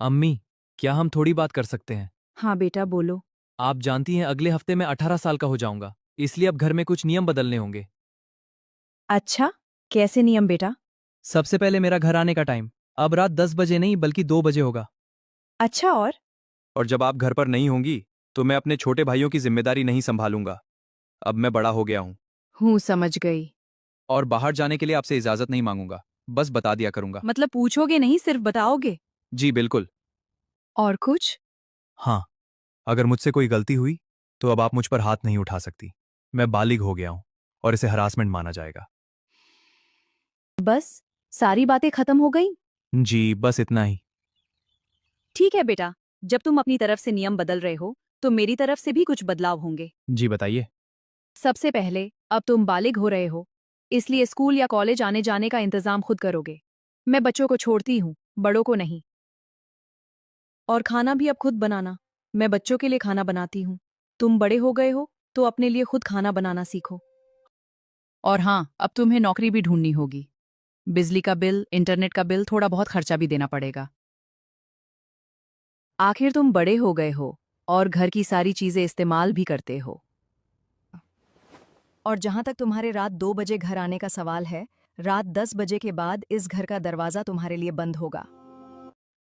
अम्मी, क्या हम थोड़ी बात कर सकते हैं? हाँ बेटा बोलो। आप जानती हैं अगले हफ्ते मैं 18 साल का हो जाऊंगा, इसलिए अब घर में कुछ नियम बदलने होंगे। अच्छा, कैसे नियम बेटा? सबसे पहले मेरा घर आने का टाइम अब रात 10 बजे नहीं बल्कि 2 बजे होगा। अच्छा और? और जब आप घर पर नहीं होंगी तो मैं अपने छोटे भाइयों की जिम्मेदारी नहीं संभालूंगा। अब मैं बड़ा हो गया हूं हूँ समझ गई। और बाहर जाने के लिए आपसे इजाजत नहीं मांगूंगा, बस बता दिया करूंगा। मतलब पूछोगे नहीं, सिर्फ बताओगे? जी बिल्कुल। और कुछ? हाँ, अगर मुझसे कोई गलती हुई तो अब आप मुझ पर हाथ नहीं उठा सकती। मैं बालिग हो गया हूं और इसे हरासमेंट माना जाएगा। बस, सारी बातें खत्म हो गई? जी बस इतना ही। ठीक है बेटा, जब तुम अपनी तरफ से नियम बदल रहे हो तो मेरी तरफ से भी कुछ बदलाव होंगे। जी बताइए। सबसे पहले, अब तुम बालिग हो रहे हो, इसलिए स्कूल या कॉलेज आने जाने का इंतजाम खुद करोगे। मैं बच्चों को छोड़ती हूँ, बड़ों को नहीं। और खाना भी अब खुद बनाना। मैं बच्चों के लिए खाना बनाती हूँ। तुम बड़े हो गए हो तो अपने लिए खुद खाना बनाना सीखो। और हाँ, अब तुम्हें नौकरी भी ढूंढनी होगी। बिजली का बिल, इंटरनेट का बिल, थोड़ा बहुत खर्चा भी देना पड़ेगा। आखिर तुम बड़े हो गए हो और घर की सारी चीजें इस्तेमाल भी करते हो। और जहां तक तुम्हारे रात 2 बजे घर आने का सवाल है, रात 10 बजे के बाद इस घर का दरवाजा तुम्हारे लिए बंद होगा।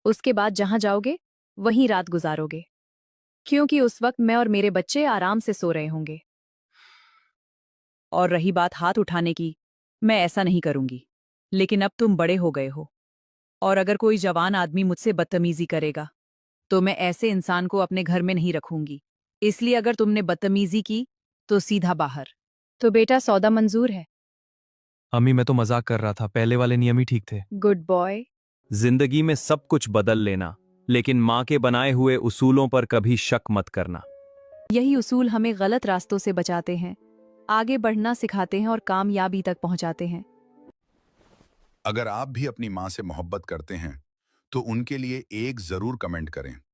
उसके बाद जहां जाओगे वहीं रात गुजारोगे, क्योंकि उस वक्त मैं और मेरे बच्चे आराम से सो रहे होंगे। और रही बात हाथ उठाने की, मैं ऐसा नहीं करूंगी। लेकिन अब तुम बड़े हो गए हो, और अगर कोई जवान आदमी मुझसे बदतमीजी करेगा तो मैं ऐसे इंसान को अपने घर में नहीं रखूंगी। इसलिए अगर तुमने बदतमीजी की तो सीधा बाहर। तो बेटा, सौदा मंजूर है? अम्मी मैं तो मजाक कर रहा था, पहले वाले नियम ही ठीक थे। Good boy. जिंदगी में सब कुछ बदल लेना, लेकिन माँ के बनाए हुए उसूलों पर कभी शक मत करना। यही उसूल हमें गलत रास्तों से बचाते हैं, आगे बढ़ना सिखाते हैं और कामयाबी तक पहुंचाते हैं। अगर आप भी अपनी माँ से मोहब्बत करते हैं, तो उनके लिए एक ज़रूर कमेंट करें।